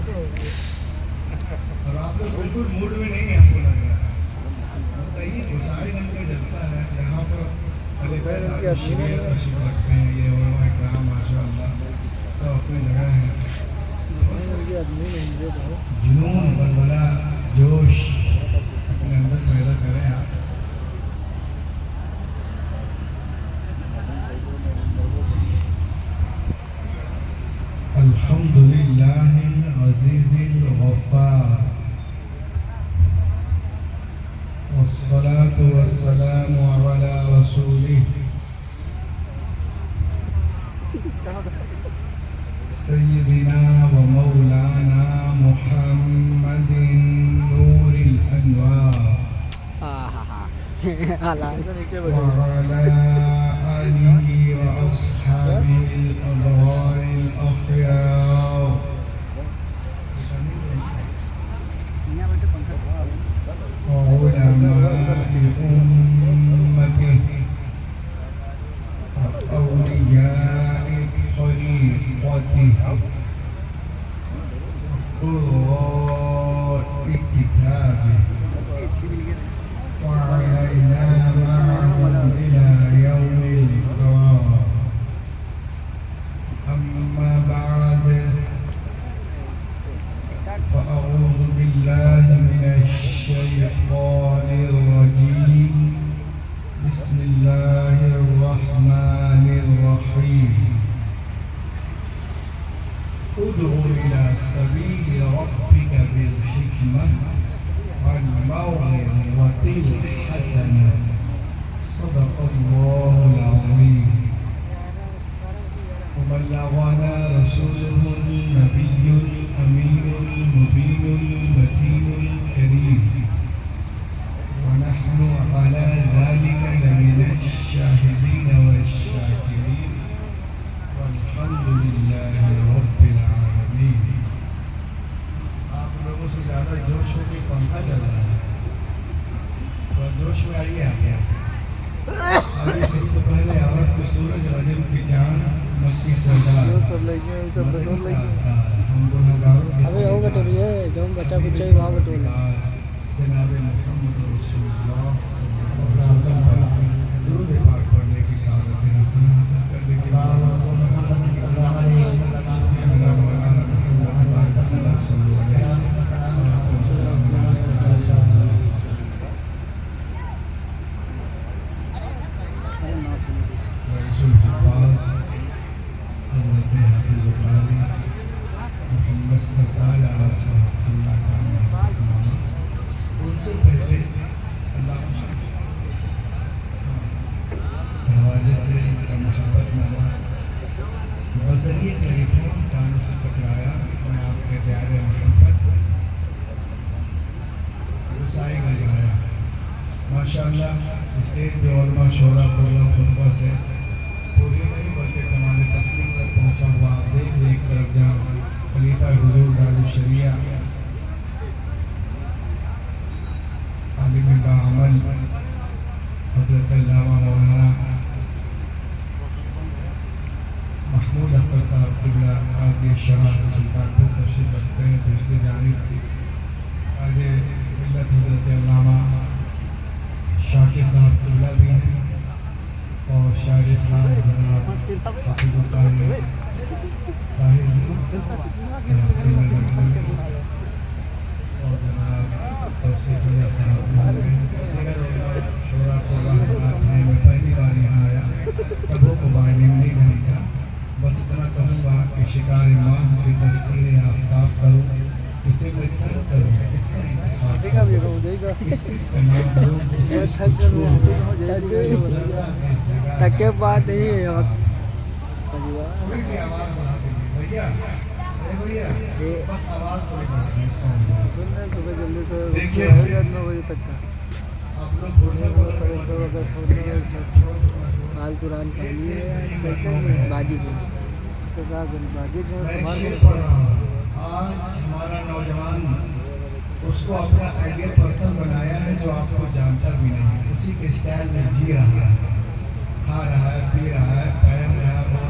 اور آپ لوگ بالکل موڈ میں نہیں ہیں، ہم کو لگ رہا ہے بتائیے گسائی گنج کا جلسہ ہے یہاں پر شریعت تشریف رکھتے ہیں، یہ علماء اکرام ماشاء اللہ سب اپنی جگہ ہیں، جنون بلبلا جوش اپنے اندر پیدا کریں آپ. الحمد للہ العزیز الغفار والصلاة والسلام على رسوله سيدنا ومولانا محمد نور الأنوار وعلى آله وأصحابه الأبرار الأخيار وعلماء أمته وأولياء طريقته قراء كتابه وعلينا معهم إلى يوم القرار. أما بعد فأعوذ بالله من الشيطان الرجيم. بسم الله الرحمن الرحيم. ادع إلى سبيل ربك بالحكمة والموعظة الحسنة. صدق الله العظيم. وبلغنا رسوله النبي الأمين المبين المتين الكريم، ونحن على ذلك لمن الشاهدين والشاكرين، والحمد لله رب العالمين. آپ لوگوں سے زیادہ جوش ہو کے پنکھا چل رہا ہے، اور جوش میں آئیے آپ آگے. سب سے پہلے عورت کو سورج رجب کی چاند مکی سردار ہم گناہگاروں کے جناب محمد رسول اللہ درود پاک پڑھنے کی سعادت حسن حاصل کر لیجیے. ان سے پہلے اللہ حوالے سے محبت نامہ بذریعہ ٹیلی فون کانوں سے پکڑایا. میں آپ کے پیار محبت گسائی گنج آیا. ماشاء اللہ اسٹیج پہ علماء شعرا بولا خطبہ سے پوری نہیں بلکہ کمال تقریر تک پہنچا ہوا. آپ دیکھ ایک طرف جہاں خلیفہ حضور دارالشریعہ عالم باعمل حضرت علامہ مولانا محمود اختر صاحب قبلہ قاضی شرح سلطانپور تشریف رکھتے ہیں. دوسری جانب آگے ملت حضرت علامہ شاکر صاحب قبلہ بھی ہیں، اور شاعر اسلام جناب حافظ الطاہر اور جناب توصیف اللہ صاحب شعرا کو میں پہلی بار یہاں آیا. سبوں کو باعلم نہیں تھا. بس اتنا کہوں گا کہ شکار ماہ کی تذکیر آفتاب کروں، اسے میں طلب کروں، اس کا انتخاب اس کا نام لوں، تک کے بعد نہیں ہے. تھوڑی سی آواز بڑھا دیجیے بھیا. بس آواز تھوڑی بڑھا دیجیے. دیکھیے آپ لوگ آج قرآن پڑھنی ہے باجی کو آج ہمارا نوجوان اس کو اپنا آئیڈیل پرسن بنایا ہے جو آپ کو جانتا بھی نہیں. اسی کے اسٹائل میں جی رہا ہے، کھا رہا ہے، پی رہا ہے، پہن رہا ہے، بول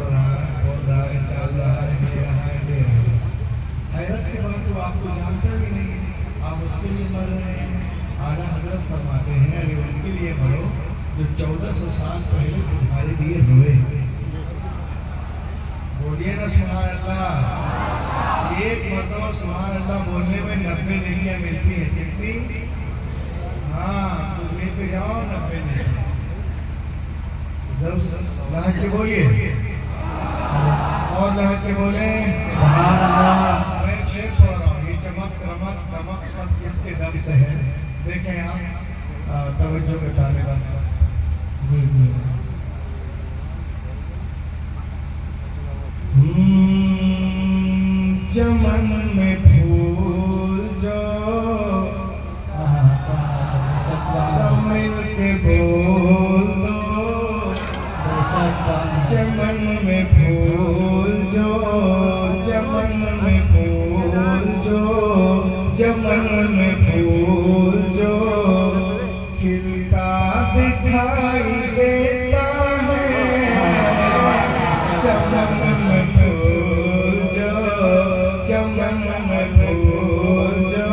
رہا ہے، چال رہا ہے، لے رہا ہے، دے رہا ہے. حیرت کی بات تو اس کے لیے مر رہے ہیں؟ اعلیٰ حضرت فرماتے ہیں ارے ان کے لیے مرو جو 1400 سال پہلے تمہارے لیے روئے. بولیے نا سبحان اللہ. ایک مرتبہ سبحان اللہ بولنے میں 90 نیکیاں ملتی ہیں. کتنی؟ ہاں تو لے کے جاؤ 90 نیکیاں. ضرور لہج کے بولیے اور لہج کے بولیں سبحان اللہ. میں ایک شعر پڑھ رہا ہوں. یہ چمک رمک دمک سب کس کے دم سے ہے. دیکھیں آپ توجہ کے طالبان. چمن میں پھول جو سب مل کے بول دو. چمن میں پھول جو چمن میں پھول جو چمن میں پھول جو کھلتا دکھائی دیتا ہے. چمن میں پھول جو چمن میں پھول جو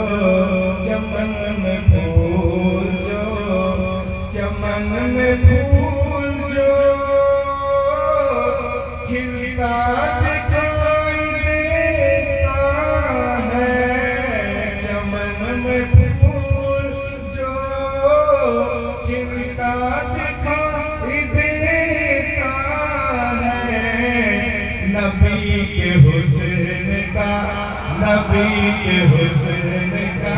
چمن میں پھول جو چمن میں پھول جو کھلتا دکھائی دیتا ہے. چمن میں پھول جو کھلتا دکھائی دیتا ہے. نبی کے حسن کا نبی کے حسن کا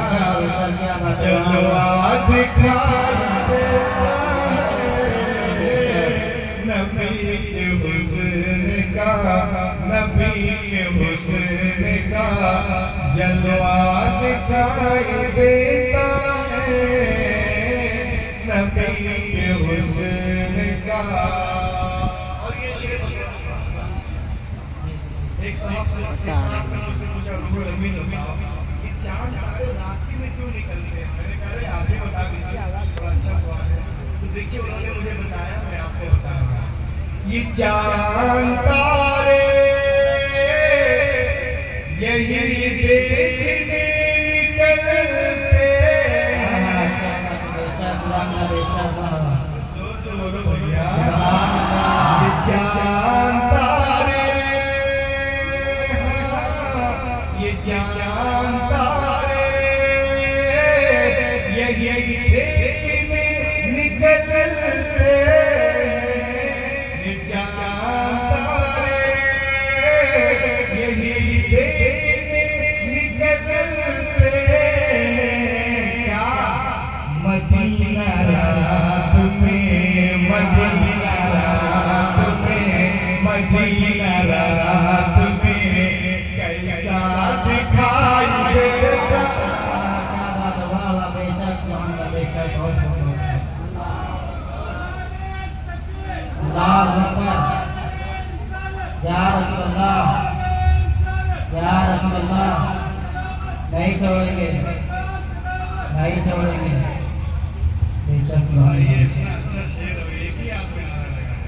جلوہ دکھائی دیتا ہے. نبی کے حسن کا نبی کے حسن کا جلوہ دکھائی دیتا ہے. نبی کے حسن کا. اور یہ شعر ایک صاحب سے مجھ سے پوچھا روح الامین بتاؤ یہ چاند تارے رات میں کیوں نکلتے ہیں. میں نے کہا آپ ہی بتا دیجیے. بڑا اچھا سوال ہے. تو دیکھیے انہوں نے مجھے بتایا میں آپ کو بتا رہا ہوں. یہ چاند تارے یہی دیکھنے نکلتے ہیں. زور سے بولو بھیا. یہ چاند تارے یہ چاند تارے یہی دیکھنے نکلتے ہیں. یہ چاند تارے یہی دیکھنے نکلتے ہیں. کیا مدینہ رات میں مدینہ رات میں مدینہ رات میں کیسا دکھائی دیتا. اللہ اکبر. یا رسول اللہ یا رسول اللہ. نہیں چھوڑیں گے نہیں چھوڑیں گے. بے شک یہ اتنا اچھا شعر ہے. ایک ہی آپ کو نعرہ لگا ہے.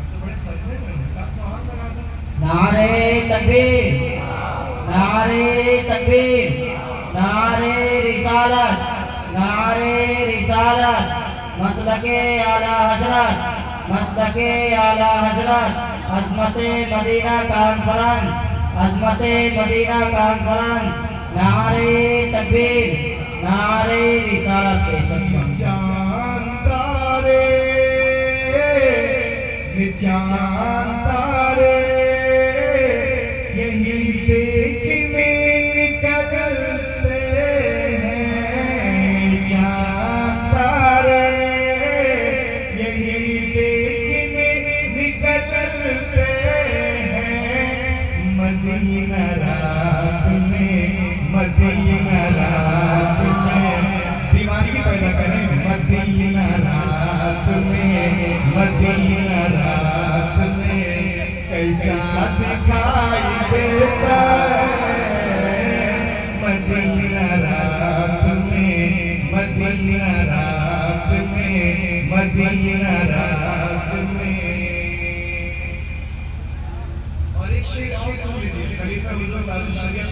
مطلب بڑے صدمے میں ہوں. آپ کو ہاتھ لگا دو. نعرے تکبیر نعرے تکبیر نعرے رسالت نعرے رسالت. مسلک اعلیٰ حضرت مسلک اعلیٰ حضرت. عظمت مدینہ کانفرنس عظمت مدینہ کانفرنس. نعرے تکبیر نعرے رسالت. کے شخص چاند تارے یہ چاند تارے یہی دیکھنے نکلتے ہیں. چاند تارے یہی دیکھنے نکلتے ہیں. مدینہ رات میں مدینہ رات میں دیوانگی پیدا کریں. مدینہ رات میں مدینہ رات میں کیسا دکھائی دیتا ہے. مدینہ رات میں مدینہ رات میں مدینہ رات میں. اور ایک شعر اور سن لیجیے. خلیفہ حضور بازو شریعت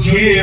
6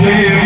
6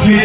6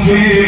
6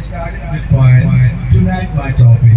Starting this point, tonight my topic.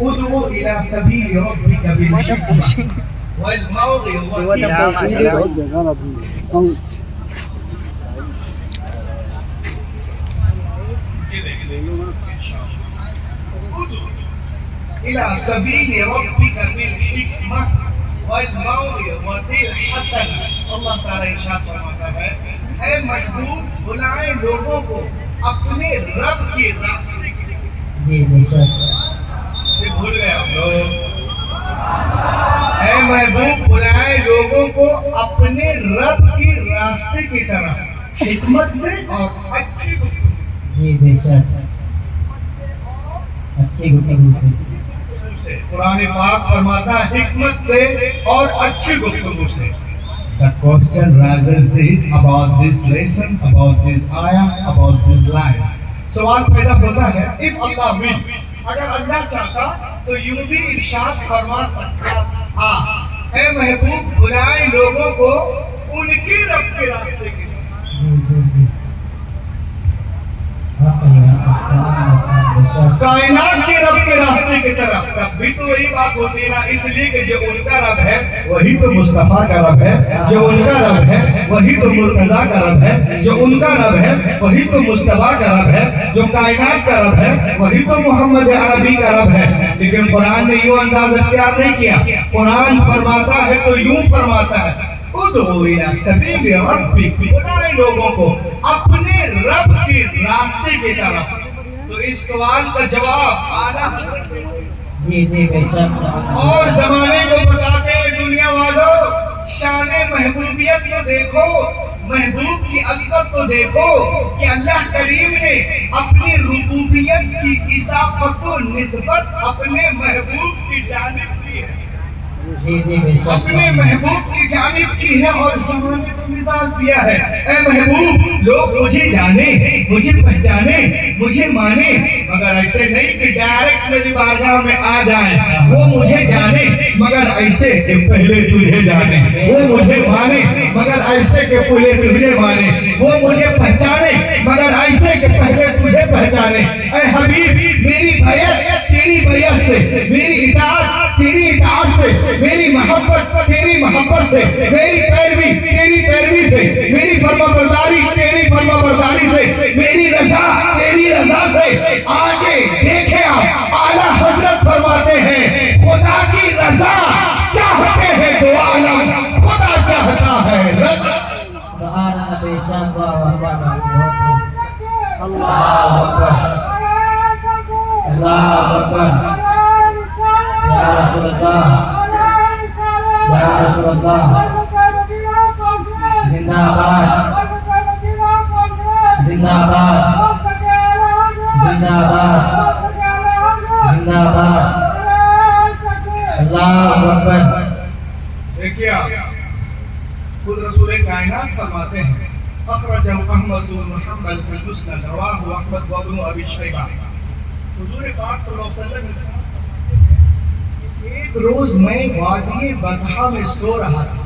ادعو الى سبیل ربک بالحکمۃ والموعظۃ الحسنہ. إلى سبيل ربك بالحكمة والموعظة الحسنة. اللہ تعالیٰ ارشاد فرماتا ہے اے محبوب بلائیں لوگوں کو اپنے رب کے راستے کی. جی بے شک. یہ بھول گئے آپ لوگ. اے محبوب بلائیں لوگوں کو اپنے رب کے راستے کی طرف حکمت سے اور اچھی گفتگو. جی بے شک. اچھی گفتگو سے. قرآن پاک فرماتا ہے حکمت سے اور اچھی گفتگو سے. The question rises about this lesson, about this ayah, about this life. سوال پیدا ہوتا ہے if Allah will, اگر اللہ چاہتا تو یوں بھی ارشاد فرما سکتا تھا اے محبوب بلائے لوگوں کو ان کے رب کے راستے کی. کائنات کے رب کے راستے کی طرف. تب بھی تو وہی بات ہوتی ہے نا, اس لیے کہ جو ان کا رب ہے وہی تو مصطفیٰ کا رب ہے, جو ان کا رب ہے وہی تو مرتضیٰ کا رب ہے, جو ان کا رب ہے وہی تو مصطفیٰ کا رب ہے, جو کائنات کا رب ہے وہی تو محمد عربی کا رب ہے. لیکن قرآن نے یوں انداز اختیار نہیں کیا. قرآن فرماتا ہے تو یوں فرماتا ہے ادعو الی سبیل ربک, بلائے لوگوں کو اپنے رب کے راستے کی طرف. تو اس سوال کا جواب اعلیٰ جی جی بے شک. اور زمانے کو بتاتے ہیں دنیا والوں شان محبوبیت کو دیکھو, محبوب کی عظمت کو دیکھو کہ اللہ کریم نے اپنی ربوبیت کی اضافت و نسبت اپنے محبوب کی جانب کی ہے. جی جی بے شک. اپنے محبوب کی جانب کی ہے اور زمانے کو مثال دیا ہے اے محبوب لوگ مجھے جانے, مجھے پہچانے, مجھے مانے, مگر ایسے نہیں کہ ڈائریکٹ میری بارگاہ میں آ جائیں. وہ مجھے جانے مگر ایسے کہ پہلے تجھے جانے, وہ مجھے مانے مگر ایسے کہ پہلے تجھے مانے, وہ مجھے پہچانے مگر ایسے کہ پہلے تجھے پہچانے. اے حبیب میری بیعت تیری بیعت سے, میری اطاعت تیری اطاعت سے, میری محبت تیری محبت سے, میری پیروی تیری پیروی سے, میری فرما برداری تیری فرما برداری سے, میری رضا تیری رضا سے. آگے دیکھیں آپ اعلیٰ حضرت فرماتے ہیں خدا کی رضا چاہتے ہیں دو عالم, خدا چاہتا ہے رضا. سبحان اللہ. بے شک. اللہ اکبر. اللہ اکبر. یا رسول اللہ, یا رسول اللہ. زندہ باد, زندہ باد, زندہ باد, زندہ باد. اللہ اکبر. دیکھیے آپ خود رسول کائنات فرماتے ہیں اخرجہ احمد بن محمد فی المسند رواہ احمد وابن ابی شیبہ. حضور پاک صلی اللہ علیہ وسلم نے ایک روز میں وادی بطحا میں سو رہا تھا.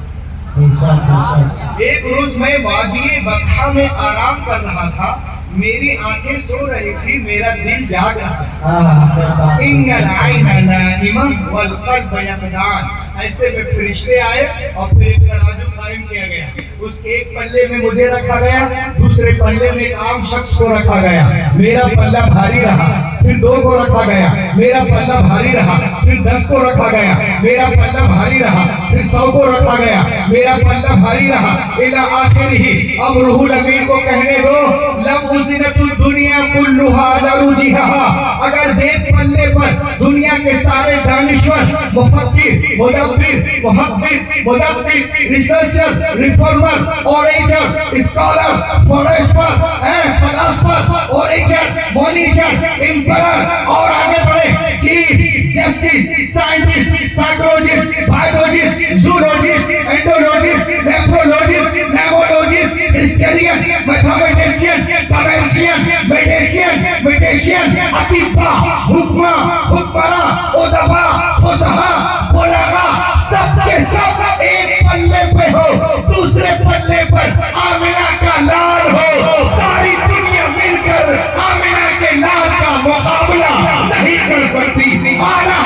ایک روز میں وادی بطحا میں آرام کر رہا تھا. میری آنکھیں سو رہی تھی, میرا دل جاگ رہا تھا. ان العین نائمہ والقلب یقظان. ایسے میں فرشتے آئے اور پھر ایک ترازو قائم کیا گیا. اس ایک پلے میں مجھے رکھا گیا, دوسرے پلے میں ایک عام شخص کو رکھا گیا. میرا پلہ بھاری رہا. پھر 2 کو رکھا گیا, میرا پلہ بھاری رہا. پھر 10 کو رکھا گیا, میرا پلہ بھاری رہا. پھر 100 کو رکھا گیا, میرا پلہ بھاری رہا. الی آخرہ. اب روح الامین کو کہنے دو لم وزنت الدنیا کلھا علی رجیھا. اگر دیکھ پلے پر دنیا کے سارے دانشور, مفکر, مدبر, محقق, مدبر, researcher, reformer, orator, scholar, philosopher, philosopher, orator, monitor, emperor اور آگے بڑھے chief justice, scientist, psychologist, biologist, zoologist, Indologist, nephrologist, pneumologist, historian, mathematician, chemician, medician, اطباء, حکماء, حکمراء, ادباء, فصحاء, بلغاء, سب کے سب ایک پلے پہ ہو. دوسرے پلے پر آمنہ کا لال ہو. ساری دنیا مل کر آمنہ کے لال کا مقابلہ نہیں کر سکتی. اعلیٰ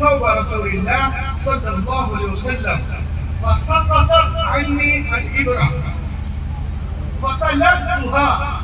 ثوب رسول الله صلى الله عليه وسلم فسقطت عني الإبرة فطلبتها،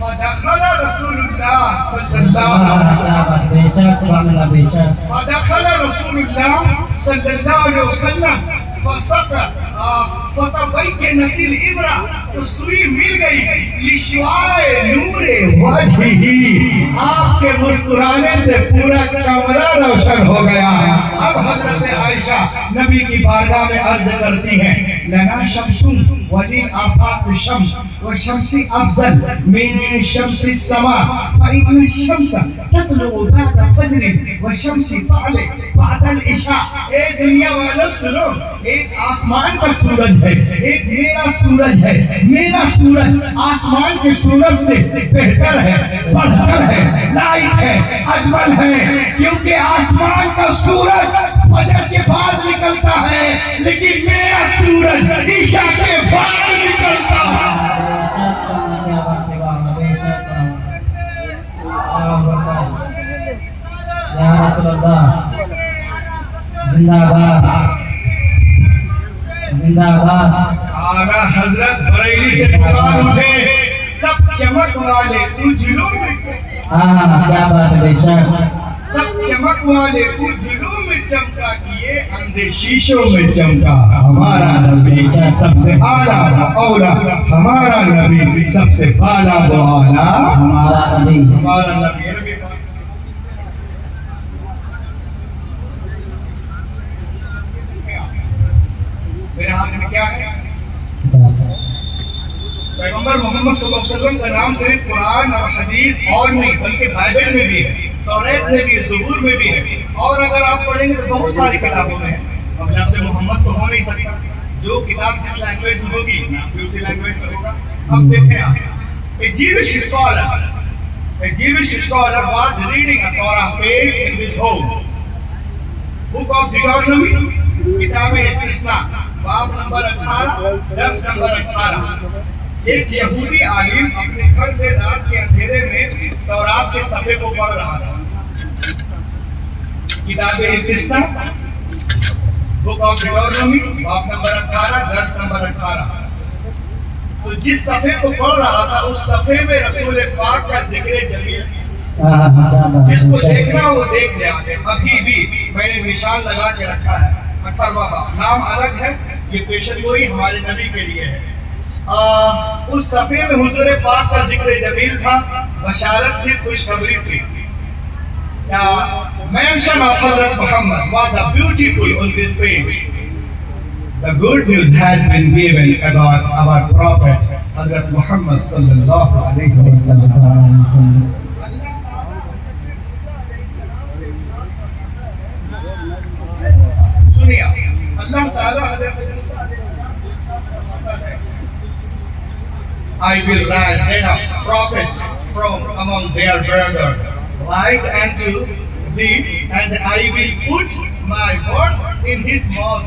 فدخل رسول الله صلى الله عليه وسلم فسقط فتبينت الإبرة، تو سوئی مل گئی لشعاع نور وجهه، آپ کے مسکرانے سے پورا کمرہ روشن ہو گیا۔ اب حضرت عائشہ نبی کی بارگاہ میں عرض کرتی ہیں، لنا شمس وللآفاق شمس والشمس افضل من شمس السماء فإن الشمس تطلع بعد فجر والشمس طالع بعد العشاء۔ اے دنیا والوں سنو، ایک آسمان کا سورج ہے، ایک میرا سورج ہے، میرا سورج آسمان کے سورج سے بہتر ہے، بڑھ کر ہے، لائق ہے، اجمل ہے، کیونکہ آسمان کا سورج فجر کے بعد نکلتا ہے، لیکن میرا سورج عشاء کے بعد نکلتا ہے۔ یا رسول اللہ زندہ باد، زندہ باد۔ آغا حضرت بریلی سے پکار اٹھے، سب چمک والے اجلوں میں، کیا بات ہے بے شک، سب چمک والے اجلوں میں چمکا کیے، اندھے شیشوں میں چمکا ہمارا نبی سب سے اعلیٰ و اولا، ہمارا نبی سب سے بالا و اعلیٰ، ہمارا نبی۔ ہمارا نبی۔ میرے ہاتھ میں کیا ہے؟ پیغمبر محمد صلی اللہ علیہ وسلم کا نام صرف قرآن اور حدیث اور نہیں بلکہ بائبل میں بھی ہے، توریت میں بھی ہے، زبور میں بھی ہے، اور اگر آپ پڑھیں گے تو بہت ساری کتابوں میں ہے۔ اب لفظ محمد تو ہو نہیں سکتا، جو کتاب جس لینگویج میں ہوگی بھی اسی لینگویج میں ہوگا۔ اب دیکھیں آپ، a Jewish scholar was reading a Torah page in his home. Book of Deuteronomy، کتاب استثناء، باب نمبر 18، درس نمبر 18۔ ایک یہودی عالم اپنے گھر سے رات کے اندھیرے میں تورات کے صفحے کو پڑھ رہا تھا۔ کتاب استثناء، بک آف ڈیوٹرونومی، باب نمبر 18، درس نمبر 18۔ تو جس صفحے کو پڑھ رہا تھا اس صفحے میں رسول پاک کا ذکر جلیل، جس کو دیکھنا وہ دیکھ لیا۔ ابھی بھی میں نے نشان لگا کے رکھا ہے، 18واں باب، نام الگ ہے، یہ پیشن گوئی ہمارے نبی کے لیے ہے۔ اس صفحے میں حضور پاک کا ذکر جمیل تھا، بشارت تھی، خوشخبری تھی۔ Mention of Hazrat Muhammad was a beautiful on this page. The good news has been given about our Prophet Hazrat Muhammad sallallahu alaihi wasallam. سنیا اللہ تعالی حضرت I will rise then a prophet from among their brethren, like unto thee, and I will put my words in his mouth.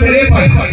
53,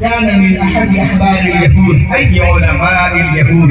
كان من أحد أحبار اليهود أي علماء اليهود.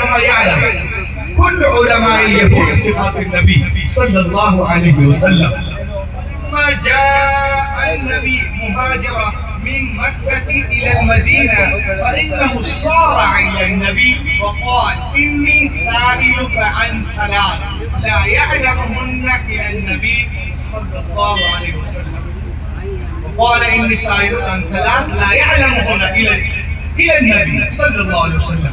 كما يعلم كل علماء اليهود صفات النبي صلى الله عليه وسلم. ما جاء النبي مهاجرا من مكة إلى المدينة فإنه صارع إلى النبي وقال إني سائلك عن ثلاث لا يعلمهن إلا النبي صلى الله عليه وسلم. وقال إني سائلك عن ثلاث لا يعلمهن إلا النبي صلى الله عليه وسلم.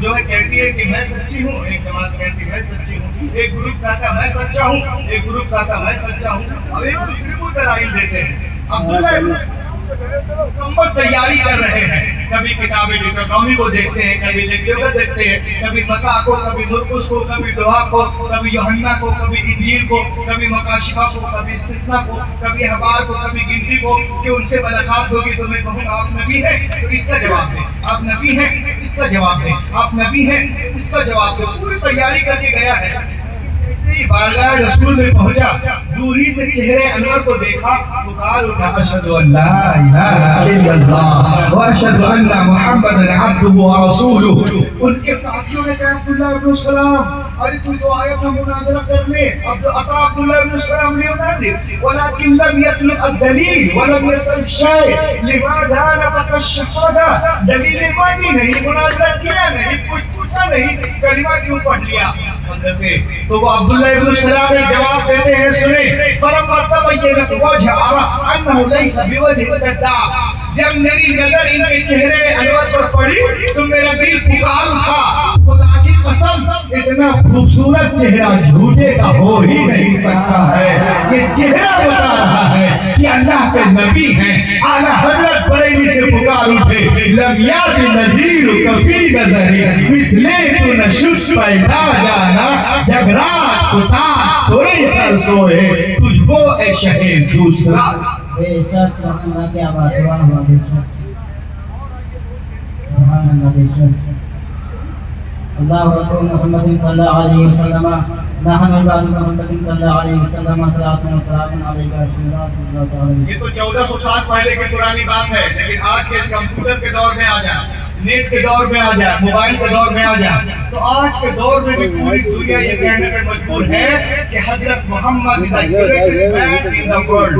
جو ہے کہتی ہے کہ میں سچی ہوں، ایک جماعت کہتی ہے میں سچی ہوں، ایک گروپ کہتا میں سچا ہوں، ایک گروپ کہتا میں سچا ہوں، اور ایک دوسرے کو دلائل دیتے ہیں۔ عبداللہ ابن مکمل تیاری کر رہے ہیں، کبھی کتاب ڈیٹرونومی کو دیکھتے ہیں، کبھی لیویٹیکس دیکھتے ہیں، کبھی متا کو، کبھی مرقس کو، کبھی لوحا کو، کبھی یوحنا کو، کبھی انجیل کو، کبھی مکاشفہ کو، کبھی استثنا کو، کبھی احبار کو، کبھی گنتی کو، کہ ان سے ملاقات ہوگی تو میں کہوں گا آپ نبی ہیں تو اس کا جواب دیں، آپ نبی ہیں اس کا جواب دیں، آپ نبی ہیں اس کا جواب دیں۔ پوری تیاری کر کے گیا ہے، بارگاہ رسول میں پہنچا، دوری سے چہرے انور کو دیکھا، پکار اٹھا اشہد ان لا الہ الا اللہ واشہد ان محمد عبدہ ورسولہ۔ ان کے ساتھیوں نے کہا عبداللہ ابن السلام، ارے تو تو آیا تھا مناظرہ کرنے، عطا عبداللہ ابن السلام لیونادر ولكن لم يطلب الدلیل ولم يسأل شیء لماذا نطق الشہادہ، دلیل مانی نہیں، مناظرہ کیا نہیں، کچھ پوچھا نہیں، کلمہ کیوں پڑھ لیا حضرت؟ تو وہ عبداللہ ابن السلام ایک جواب دیتے ہیں، سنیں، فَلَمَّا تَبَيَّنَتْ وَجْهَ عَرَفَ أَنَّهُ لَيْسَ بِوَجْهِ الْكَذَّابِ، جب میری نظر ان کے چہرے انور پر پڑی تو میرا دل پکار اٹھا، خدا کی قسم اتنا خوبصورت چہرہ جھوٹے کا ہو ہی نہیں سکتا ہے۔ یہ چہرہ بتا رہا ہے کہ اللہ کے نبی ہیں۔ اعلیٰ حضرت بریلی سے پکار اٹھے، لم یات نذیر کفی نظری مثلے تو نشد پیدا جانا، جگراج کتاب توری سر سوئے تجھ کو اے شہر دوسرا۔ بے شک سبحان اللہ، کیا بات ہے، واہ واہ، بے شک سبحان اللہ، بے شک اللہ اکبر۔ محمد صلی اللہ علیہ وسلم، نحن بعد محمد صلی اللہ علیہ وسلم، صلاۃ و سلام علیک رسول اللہ صلی اللہ علیہ وسلم۔ یہ تو 1400 سال پہلے کی پرانی بات ہے، لیکن آج کے اس کمپیوٹر کے دور میں آ جائے، نیٹ کے دور میں آ جائے، موبائل کے دور میں آ جائے، تو آج کے دور میں بھی پوری دنیا یہ کہنے پر مجبور ہے کہ حضرت محمد is the greatest man in the world۔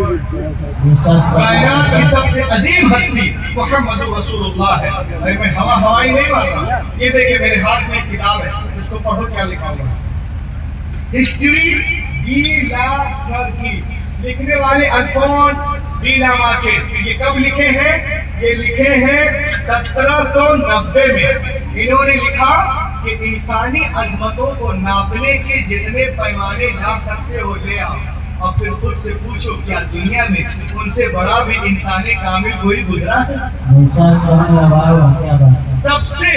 کائنات کی سب سے عظیم ہستی محمد رسول اللہ ہے۔ ارے میں ہوائی نہیں مارتا، یہ دیکھیں میرے ہاتھ میں ایک کتاب ہے، اس کو پڑھو کیا لکھا ہوا ہے، ہسٹری ڈی لا ٹرکی، لکھنے والے الفون ڈی لا مارچے۔ یہ کب لکھے ہیں؟ یہ لکھے ہیں 1790 میں۔ انہوں نے لکھا کہ انسانی عظمتوں کو ناپنے کے جتنے پیمانے لا سکتے ہو لے آؤ، اور پھر خود سے پوچھو کیا دنیا میں ان سے بڑا بھی انسانی کامل کوئی گزرا ہے؟ سب سے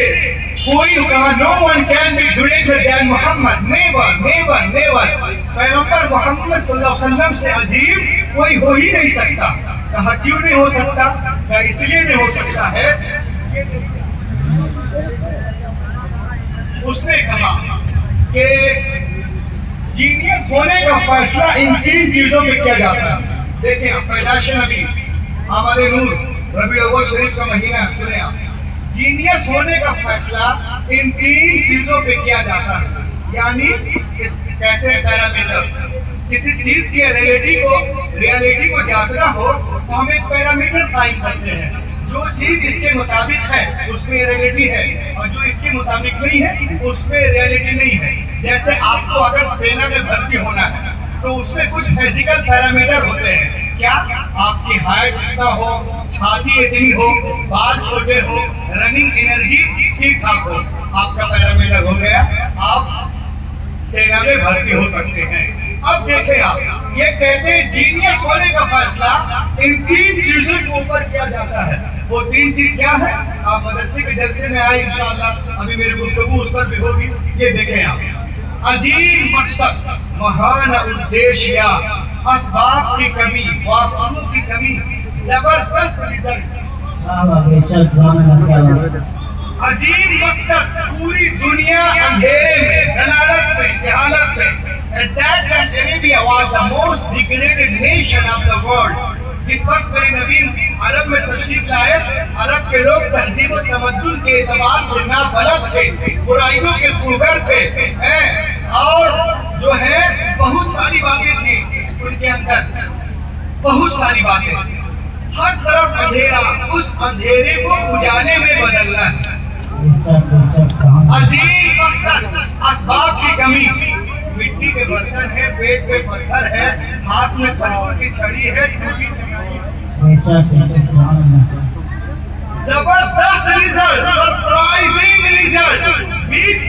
کوئی کہا no one can be greater than Muhammad, never never never, پیغمبر محمد صلی اللہ علیہ وسلم سے عظیم کوئی ہو ہی نہیں سکتا۔ کہا کیوں نہیں ہو سکتا؟ کہا اس لیے نہیں ہو سکتا ہے، اس نے کہا کہ جینیس ہونے کا فیصلہ ان 3 چیزوں میں کیا جاتا ہے۔ دیکھیں پیدائش نبی، آمد نور، ربیع الاول شریف کا مہینہ، سنیں آپ، جینیس ہونے کا فیصلہ ان 3 چیزوں پہ کیا جاتا ہے، یعنی اس کہتے ہیں پیرامیٹر۔ کسی چیز کی ریالٹی کو جانچنا ہو تو ہم ایک پیرامیٹر قائم کرتے ہیں، جو چیز اس کے مطابق ہے اس میں ریالٹی ہے، اور جو اس کے مطابق نہیں ہے اس میں ریالٹی نہیں ہے۔ جیسے آپ کو اگر سینا میں بھرتی ہونا ہے تو اس میں کچھ فزیکل پیرامیٹر ہوتے ہیں، کیا آپ کی ہائٹ اتنا ہو، چھاتی اتنی ہو، بال چھوٹے ہو، رننگ انرجی ٹھیک ٹھاک ہو، آپ کا پیرامیٹر ہو گیا، آپ سینا میں بھرتی ہو سکتے ہیں۔ اب دیکھیں آپ، یہ کہتے ہیں جینیس ہونے کا فیصلہ ان 3 چیزوں کے اوپر کیا جاتا ہے۔ وہ 3 چیز کیا ہے؟ آپ مدرسے کے جلسے میں آئے انشاءاللہ، ابھی میری گفتگو اس پر بھی ہوگی۔ یہ دیکھیں آپ، عظیم مقصد، مہان ادیشیہ، اسباب کی کمی، واسطوں کی کمی، زبردست رزلٹ۔ عظیم مقصد، پوری دنیا اندھیرے میں، ضلالت میں، جہالت میں۔ At that time Arabia was the most degraded nation of the world۔ جس وقت میرے نبی عرب میں تشریف لائے، عرب کے لوگ تہذیب و تمدن کے اعتبار سے نابلد تھے، برائیوں کے خوگر تھے، اور جو ہے بہت ساری باتیں تھیں ان کے اندر، بہت ساری باتیں، ہر طرف اندھیرا، اس اندھیرے کو اجالے میں بدلنا ہے۔ عظیم مقصد، اسباب کی کمی، مٹی کے برتن ہے، پیٹ پہ پتھر ہے، ہاتھ میں کھجور کی چھڑی ہے، ٹوٹی زبردست result, surprising result. 20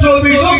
24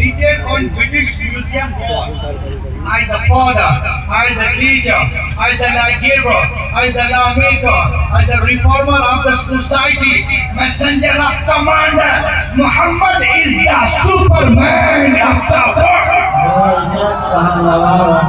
written on British Museum wall, I the father, I the teacher, I the lawgiver, I the lawmaker, I the reformer of the society, messenger of commander, Muhammad is the superman of the world.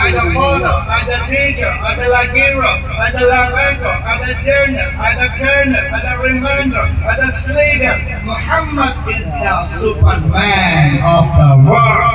as a father, as a teacher, as a lawgiver, as a lawmaker, as a journal, as a colonel, as a reminder, as a leader, Muhammad is the superman of the world.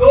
2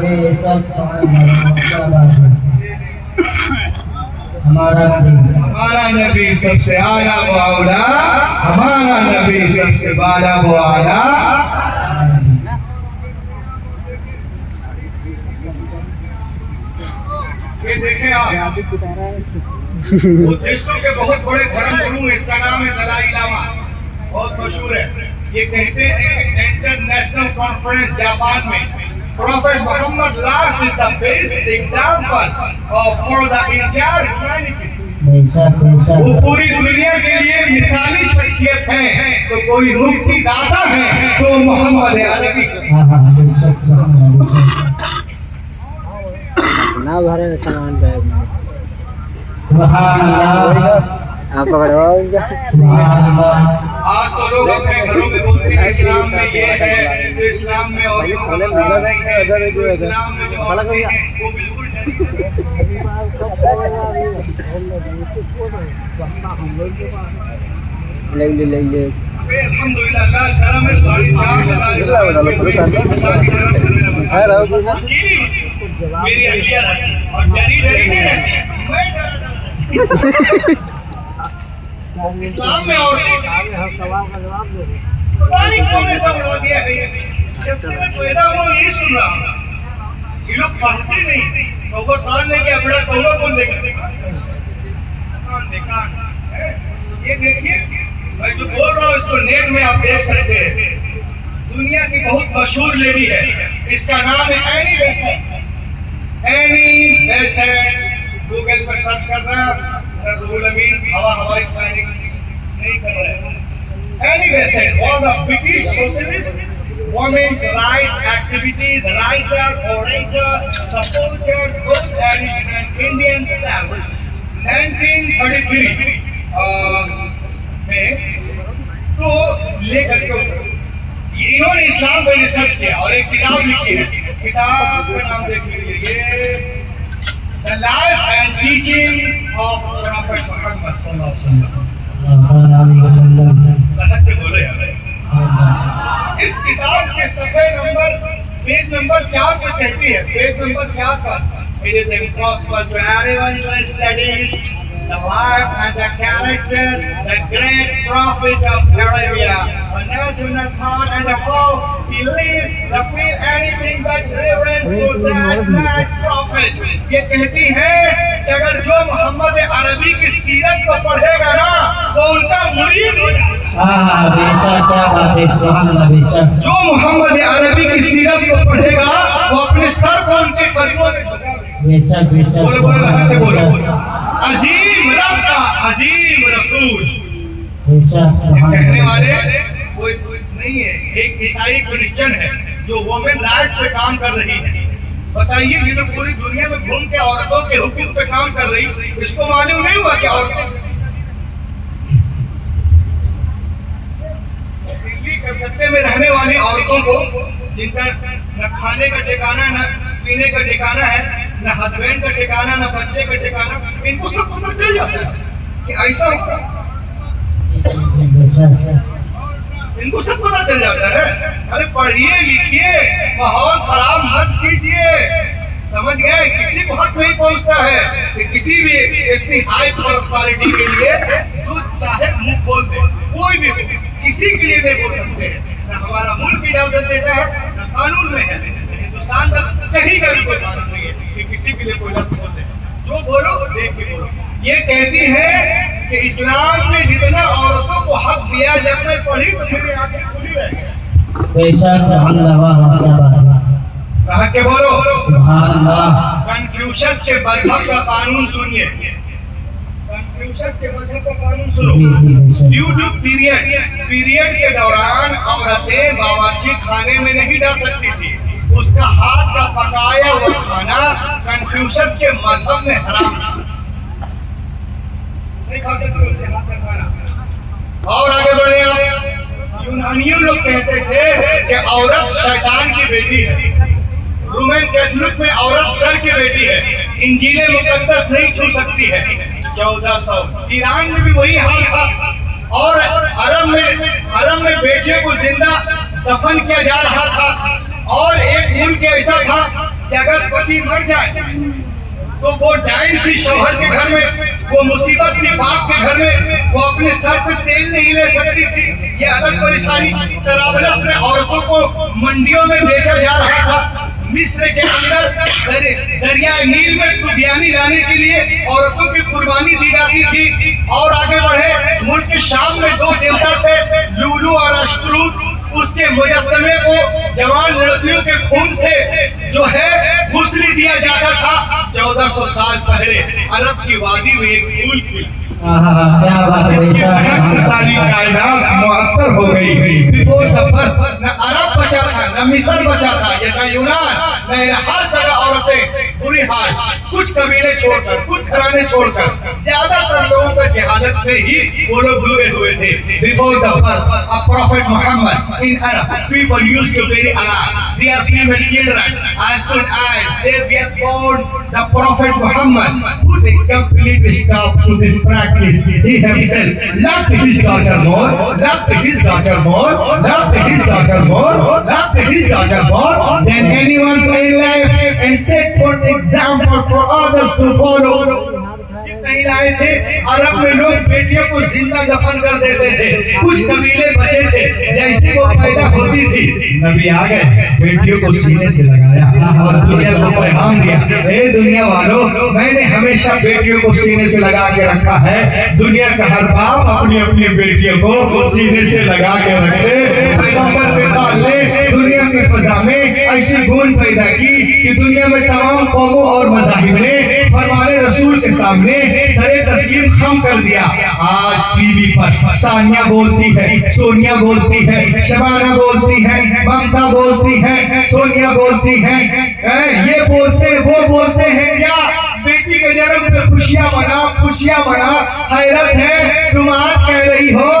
بے شک کیا بات ہے ہمارا نبی سب سے اعلیٰ و اولا، ہمارا نبی سب سے بالا و اعلیٰ۔ یہ دیکھیں آپ، بدھسٹوں کے بہت بڑے دھرم گرو ہیں، اس کا نام ہے دلائی لاما، بہت مشہور ہے۔ یہ کہتے ہیں کہ انٹرنیشنل کانفرنس جاپان میں Prophet Muhammad life is the best example for the entire humanity. وہ پوری دنیا کے لیے مثالی شخصیت ہے، تو کوئی مکتی داتا ہے تو محمد عربی۔ نہ بھرے میں سامان بیگ میں سبحان اللہ آپ پکڑوا ان کا۔ آج تو لوگ اپنے گھروں میں بولتے ہیں اسلام میں یہ ہے، تو اسلام میں اور نہیں ہے، تو اسلام میں جو عورتیں ہیں وہ بالکل لے الحمدللہ اللہ کرم ہے، 4.5 میری اہلیہ رہتی اور ڈری نہیں رہتی ہے، میں ڈرتا اسلام میں عورتیں پتہ نہیں کون ایسا بنا دیا ہے۔ جب سے میں پیدا ہوں یہی سن رہا ہوں، یہ لوگ پڑھتے نہیں، توبہ کان لے کے اپنا توبہ کون دے گا؟ یہ دیکھیے میں جو بول رہا ہوں اس کو نیٹ میں آپ دیکھ سکتے ہیں۔ دنیا کی بہت مشہور لیڈی ہے، اس کا نام ہے any Besant. Any Besant Google پر سرچ کر رہا ہے، رول امین ہوائی پلاننگ نہیں کر رہے ہیں۔ Annie Besant was a British socialist women's rights activities, writer, orator, supporter, both Irish and Indian self. 1933 میں تو لے کر کے انہوں نے اسلام پہ ریسرچ کیا اور ایک کتاب لکھی ہے، کتاب کا نام دیکھ لیجیے، The Life and Teaching of Prophet Muhammad صلی اللہ علیہ وسلم۔ اس کتاب کے صفحے نمبر پیج نمبر 4 پہ کہتی ہے، page number 4 per It is impossible to anyone who studies the life and the character, the great prophet of Arabia, a national thought and a hope, believe, the feel anything but reverence to that mad prophet. یہ کہتی ہے کہ اگر جو محمد عربی کی سیرت کو پڑھے گا نا وہ ان کا مرید ہو جائے۔ جو محمد عربی کی سیرت کو پڑھے گا وہ اپنے سر کو ان کے قدموں میں جھکا دے۔ بولے بولے لگا کے بولے عظیم رب کا عظیم رسول۔ کہنے والے کوئی نہیں ہے، ایک عیسائی کرسچن ہے جو وومن رائٹس پہ کام کر رہی ہے۔ بتائیے یہ لوگ پوری دنیا میں گھوم کے عورتوں کے حقوق پہ کام کر رہی، اس کو معلوم نہیں ہوا کہ عورتیں دلی کلکتے میں رہنے والی عورتوں کو جن کا نہ کھانے کا ٹھکانہ، نہ پینے کا ٹھکانہ ہے، نہ ہسبینڈ کا ٹھکانہ، نہ بچے کا ٹھکانہ، ان کو سب پتہ چل جاتا ہے کہ ایسا ہوتا ہے، ان کو سب پتہ چل جاتا ہے۔ ارے پڑھیے لکھیے، ماحول خراب مت کیجیے، سمجھ گئے؟ کسی کو حق نہیں پہنچتا ہے کہ کسی بھی اتنی ہائی پرسنالٹی کے لیے جو چاہے منہ کھول دے، کوئی بھی کسی کے لیے نہیں بول سکتے ہیں، نہ ہمارا ملک اجازت دیتا ہے نہ قانون میں ہے، ہندوستان کا کہیں کا بھی کوئی قانون نہیں ہے کہ کسی کے لیے کوئی لفظ بول دے، جو بولو دیکھ کے بولو۔ یہ کہتی ہے کہ اسلام میں جتنا عورتوں کو حق دیا، جب میں پڑھی تو میری آنکھیں کھلی رہ گئی۔ کہا کہ بولو کنفیوشس کے مذہب کا قانون سنیے، کنفیوشس کے مذہب کا قانون سنو۔ ڈیو ٹو پیریڈ کے دوران عورتیں باورچی خانے میں نہیں جا سکتی تھی، اس کا ہاتھ کا پکایا ہوا کھانا کنفیوشس کے مذہب میں حرام تھا، نہیں کھا سکتے اس کے ہاتھ کا کھانا۔ اور آگے بڑھے آپ، یونانیوں لوگ کہتے تھے کہ عورت شیطان کی بیٹی ہے، رومن کیتھولک میں عورت سر کی بیٹی ہے، انجیل مقدس نہیں چھو سکتی ہے۔ 1400 ایران میں بھی وہی حال تھا، اور عرب میں بیٹے کو زندہ دفن کیا جا رہا تھا، اور ایک ملک ایسا تھا کہ اگر پتی مر جائے تو وہ ڈائن تھی شوہر کے گھر میں، وہ مصیبت تھی باپ کے گھر میں، وہ اپنے سر پہ تیل نہیں لے سکتی تھی، یہ الگ پریشانی۔ طرابلس میں عورتوں کو منڈیوں میں بیچا جا رہا تھا، مصر کے اندر دریائے نیل میں قدیانی لانے کے لیے عورتوں کی قربانی دی جاتی تھی۔ اور آگے بڑھے، ملک شام میں دو دیوتا تھے، لولو اور اشتروت، اس کے مجسمے کو جوان لڑکیوں کے خون سے جو ہے غسل دیا جاتا تھا۔ 1400 سال پہلے عرب کی وادی میں ایک پھول کھلا، ساری کائنات معطر ہو گئی۔ بیفور دا برتھ نہ عرب بچا تھا، نہ مصر بچا تھا، یا نہ یونان، نہ ہر جگہ عورتیں بری حال، کچھ قبیلے چھوڑ کر، کچھ گھرانے چھوڑ کر، زیادہ تر لوگوں کا جہالت میں ہی وہ لوگ ڈوبے ہوئے تھے۔ Before the birth of prophet Muhammad in Arab, people used to bury alive their female children. As soon as they were born, the Prophet Muhammad put a complete stop to this practice. He himself loved his daughter more, loved his daughter more, loved his daughter more, loved his daughter more than anyone's alive, and set for example for others to follow. نہیں لائے تھے، عرب میں لوگ بیٹیوں کو زندہ دفن کر دیتے تھے، کچھ قبیلے بچے تھے، جیسے وہ پیدا ہوتی تھی نبی آ گئے، بیٹیوں کو سینے سے لگایا اور دنیا کو پیغام دیا، اے دنیا والوں، میں نے ہمیشہ بیٹیوں کو سینے سے لگا کے رکھا ہے۔ دنیا کا ہر باپ اپنی اپنی بیٹیوں کو سینے سے لگا کے رکھتے، پیغمبر پہ ڈال لے۔ دنیا کی فضا میں ایسی گون پیدا کی کہ دنیا میں تمام قوموں اور مذاہب نے فرمان رسول کے سامنے سر تسلیم خم کر دیا۔ آج ٹی وی پر ثانیہ بولتی ہے، سونیا بولتی ہے، شبانہ بولتی ہے، ممتا بولتی ہے، سونیا بولتی ہے، یہ بولتے وہ بولتے ہیں کیا؟ بیٹی کے جنم پہ خوشیاں منا، خوشیاں منا۔ حیرت ہے تم آج کہہ رہی ہو،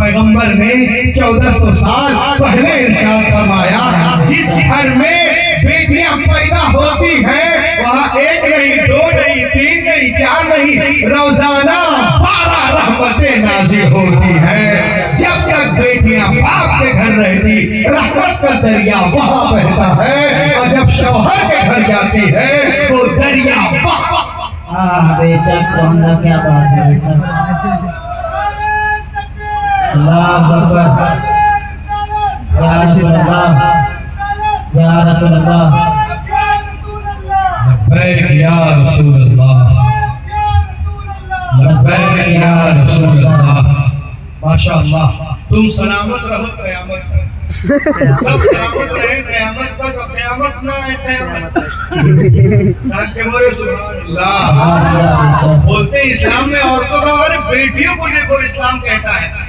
پیغمبر نے 1400 سال پہلے ارشاد فرمایا جس گھر میں بیٹیاں پیدا ہوتی ہیں وہاں ایک نہیں، دو نہیں، تین نہیں، چار نہیں، روزانہ 12 رحمتیں نازل ہوتی ہیں۔ جب تک بیٹیاں باپ کے گھر رہتی رحمت کا دریا وہاں بہتا ہے، اور جب شوہر کے گھر جاتی ہے وہ دریا وہاں۔ بے شک سوندہ کیا بات ہے، بے شک اللہ اکبر، یا رسول اللہ، یا رسول اللہ، لبیک یا رسول اللہ، لبیک یا رسول اللہ۔ ماشاء اللہ، تم سلامت رہو قیامت تک، سب سلامت رہے قیامت تک، اور قیامت نہ آئے قیامت تاکہ بولے سبحان اللہ۔ بولتے اسلام میں عورتوں کا، ہمارے بیٹیوں کو دیکھو اسلام کہتا ہے۔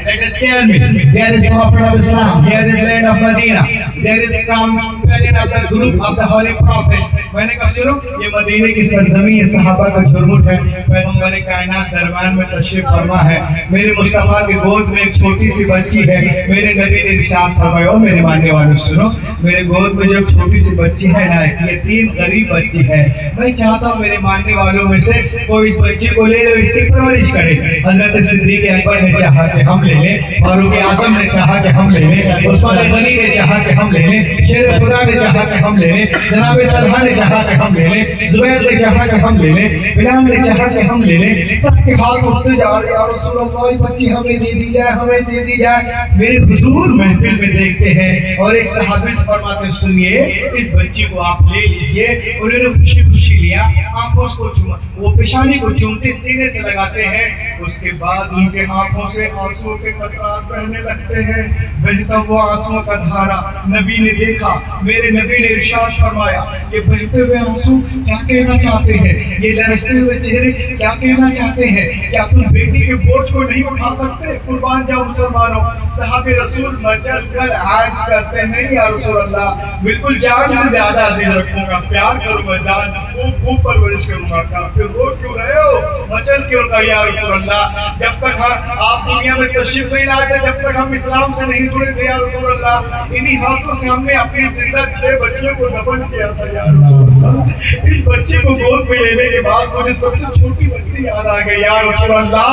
Let us tell me, there is Prophet of Islam, here is land of Medina, there is companion of the group of the Holy Prophets. میں نے کہا سنو، یہ مدینے کی سرزمین، یہ صحابہ کا جھرمٹ ہے، پیغمبر کائنات درمیان میں تشریف فرما ہے، میرے مصطفیٰ کی گود میں ایک چھوٹی سی بچی ہے، میرے نبی نے ارشاد فرمایا، او میرے ماننے والوں سنو، میرے گود میں جو چھوٹی سی بچی ہے نا، یہ 3 غریب بچی ہے، میں چاہتا ہوں میرے ماننے والوں میں سے کوئی اس بچی کو لے لو، اس کی پرورش کرے۔ حضرت صدیق اکبر نے چاہا کہ ہم لے لیں، فاروق اعظم نے چاہا کہ ہم لے لیں، عثمان غنی نے چاہا کہ ہم لے لیں، شیر خدا نے چاہا کہ ہم لے لیں، جناب طلحہ نے چاہا کہ ہم لے لیں، زبیر نے چاہا کہ ہم لے لیں، بلال نے چاہا کہ ہم لے لیں۔ سب کے ہاتھ اٹھتے جا رہے، یا رسول اللہ بچی ہمیں دے دی جائے، ہمیں دے دی جائے۔ میرے حضور محفل میں دیکھتے ہیں اور ایک صحابی سے فرماتے ہیں سنیے اس بچی کو آپ لے لیجئے۔ انہوں نے خوشی خوشی لیا، آنکھوں کو چوما، وہ پیشانی کو چومتے سینے سے لگاتے ہیں، اس کے بعد ان کے آنکھوں سے آنسو کے قطرات بہنے لگتے ہیں، بہتا وہ آنسو کا دھارا نبی نے دیکھا، میرے نبی نے ارشاد فرمایا یہ بہتے ہوئے آنسو کیا کہنا چاہتے ہیں، یہ لرزتے ہوئے چہرے کیا کہنا چاہتے ہیں، کیا تم بیٹی کے بوجھ کو نہیں اٹھا سکتے؟ قربان جاؤ مسلمانوں، صحابہ رسول مچل کر عاجز کرتے ہیں، یا رسول اللہ بالکل جان سے زیادہ عزیز رکھوں گا، پیار کروں گا، جان سے خوب پرورش کروں گا، پھر رو کیوں رہے ہو، مچل کیوں رہا یا رسول اللہ؟ جب تک آپ دنیا میں تشریف نہیں لائے تھے، جب تک ہم اسلام سے نہیں جڑے تھے یا رسول اللہ، انہی ہاتھوں سے ہم نے اپنی زندہ 6 بچیوں کو دفن کیا تھا یا رسول اللہ۔ اس بچے کو گود میں لینے کے بعد مجھے سب سے چھوٹی بچی یاد آ گئی، یا رسول اللہ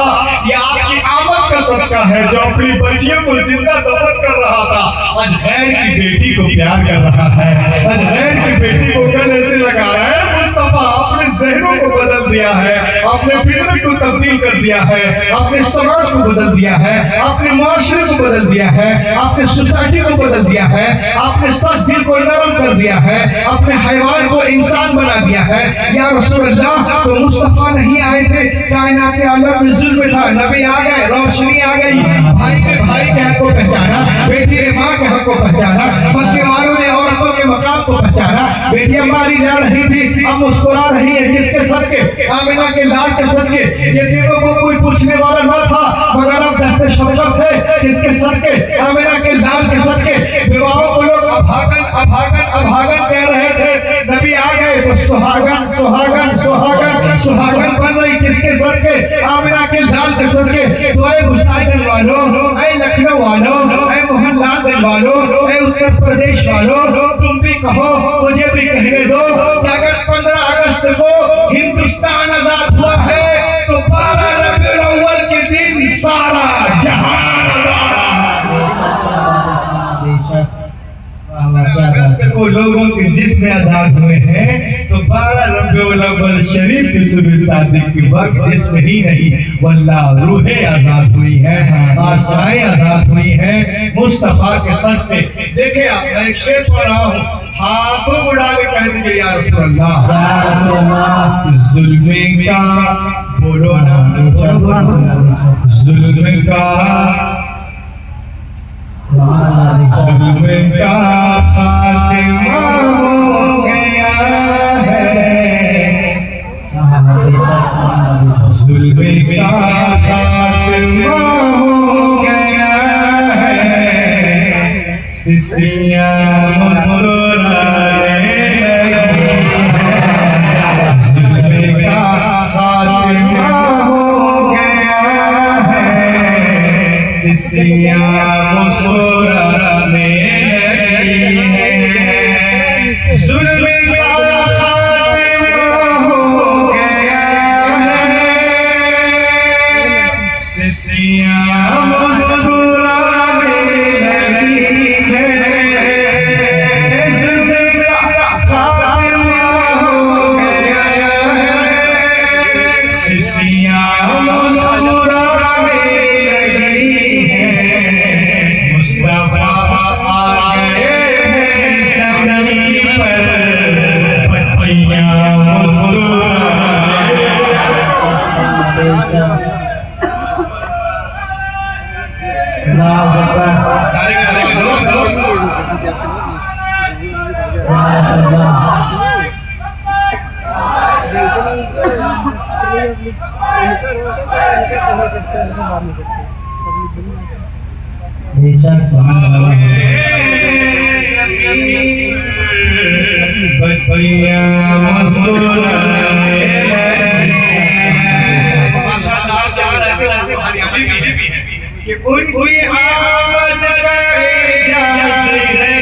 یہ آپ کی آمد کا صدقہ ہے جو اپنی بچیوں کو زندہ دفن کر رہا تھا، آج غیر کی بیٹی کو پیار کر رہا ہے، غیر کی بیٹی کو گلے سے لگا رہا ہے۔ مصطفیٰ اپنے ذہنوں کو بدل دیا ہے، اپنے فطرت کو تبدیل کر دیا ہے، اپنے سماج کو بدل دیا ہے، اپنے معاشرے کو بدل دیا ہے، اپنے سوسائٹی کو بدل دیا ہے، اپنے سخت دل کو نرم کر دیا ہے، اپنے حیوان کو انسان بنا دیا ہے۔ یا رسول اللہ، تو مصطفیٰ نہیں آئے تھے، کائنات عالم میں ظلم تھا، نبی آ گئے، روشنی آ گئی، بھائی نے بھائی کے حق کو پہچانا، بیٹی نے ماں کے حق کو پہچانا، مکے والوں نے عورتوں کے مقام کو پہچانا۔ بیٹیاں ماری جا رہی تھی، اب مسکرا رہی ہے، کس کے صدقے؟ آمنہ کے لال کے صدقے۔ یتیموں کو کوئی پوچھنے والا نہ تھا، مگر اب دست شفقت تھے، کس کے صدقے؟ آمنہ کے لال کے صدقے۔ بیواؤں کو لوگ ابھاگن ابھاگن ابھاگن کہہ رہے تھے، نبی آ گئے تو سہاگن سہاگن سہاگن سہاگن بن رہی، کس کے صدقے؟ آمنہ کے لال کے صدقے۔ تو اے گستاخ والوں، اے لکھنؤ والوں، اے محلہ گنج والوں، اے اتر پردیش والوں، تم بھی کہو، مجھے بھی کہنے دو کہ اگر 15 اگست کو ہندوستان آزاد ہوا ہے تو 12 ربیع الاول کے دن سارا جہان اگست کو لوگوں کے جسم آزاد ہوئے ہیں، تو 12 ربیع الاول شریف کی صبح صادق کے وقت جسم ہی نہیں واللہ روحیں آزاد ہوئی ہیں، آشائیں آزاد ہوئی ہیں مصطفیٰ کے صدقے۔ دیکھیں آپ، میں ایک شعر پڑھ رہا ہوں، ہاتھوں اڑا کے کہہ دیجئے یا رسول اللہ، ظلم کا بولو نا، ظلم کا ظلم کا خاتمہ ہو گیا ہے، ظلم کا خاتمہ ہو گیا ہے، سستیاں مسکرانے لگی ہیں، ظلم کا خاتمہ ہو گیا ہے، سستیاں مسکرانے لگی ہیں، ظلم کا خاتمہ ہو گیا ہے، سستیاں مسکرانے لگی ہیں، ظلم کا خاتمہ ہو گیا ہے، سستیاں مسکرانے لگی ہیں، مصطفیٰ آ گئے ہیں زمین پر، بچیاں مسکرانے بچیاں مسکرانے لگی ہیں۔ ماشاءاللہ جا رہے ہیں ہماری ابھی بھی کہ کوئی آمد کرے جیسے ہے،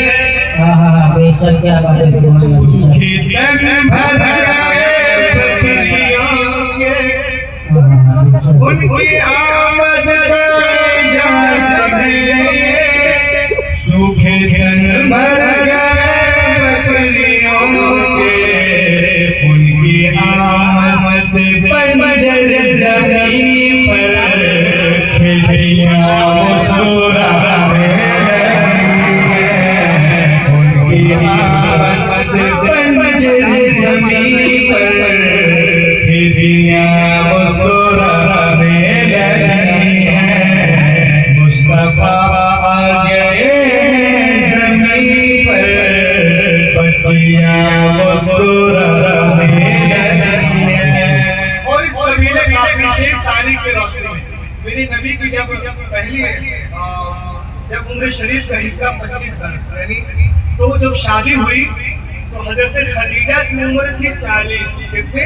بے شک کیا بات ہے، سکھی تن بھر گئے بکریوں کے، ان کی آمد کرے جیسے ہے، سوکھے تن بھر گئے بکریوں کے، ان کی آمد سے پنجر زمین پر کھڑکیاں مسکرانے لگی ہیں، ان کی آمد سے پنجر زمین پر کھڑکیاں مسکرانے لگی ہیں، مصطفیٰ آ گئے ہیں زمین پر، بچیاں مسکرانے لگی ہیں۔ اور اس قبیلے کا شیخ تاریخ کے روشنی میں میری نبی کی جب پہلی جب عمر شریف کا حصہ 25 برس یعنی تو جب شادی ہوئی تو حضرت خدیجہ کی عمر تھی 40، کتنے؟